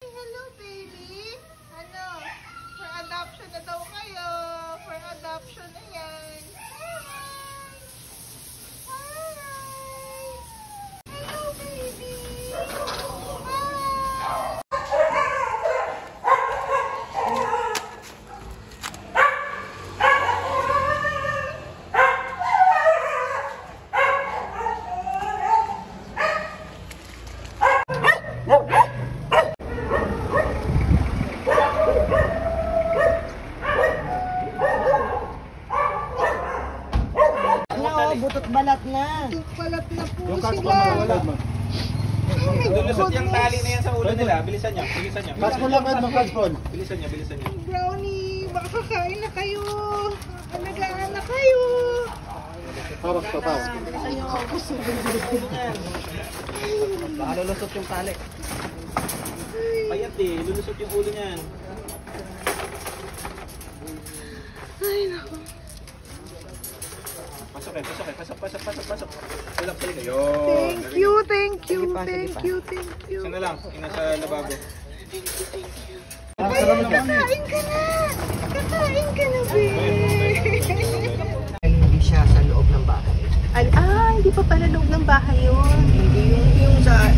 Hello, baby. Ano? For adoption na daw kayo. For adoption na yan. Hi! Hello, baby. Butot balat na. Balat na po Yung sila. Lulusot yung tali na yan sa ulo nila. Bilisan nyo, bilisan nyo. Kaspon lang kayo, kaspon. Bilisan nyo, bilisan nyo. Brownie, baka kakain na kayo. Alagaan na kayo. Hawak pa, hawak. Baka lulusot yung tali. Payat eh, lulusot yung ulo niyan. Ay, naku. Pasok eh, pasok eh, pasok. Tulak talaga. Thank you. Isa na lang, nasa lababo. Ay, kakain ka na. Kakain ka na, babe. Hindi siya sa loob ng bahay. Hindi pa pala loob ng bahay yun. Hindi yung sa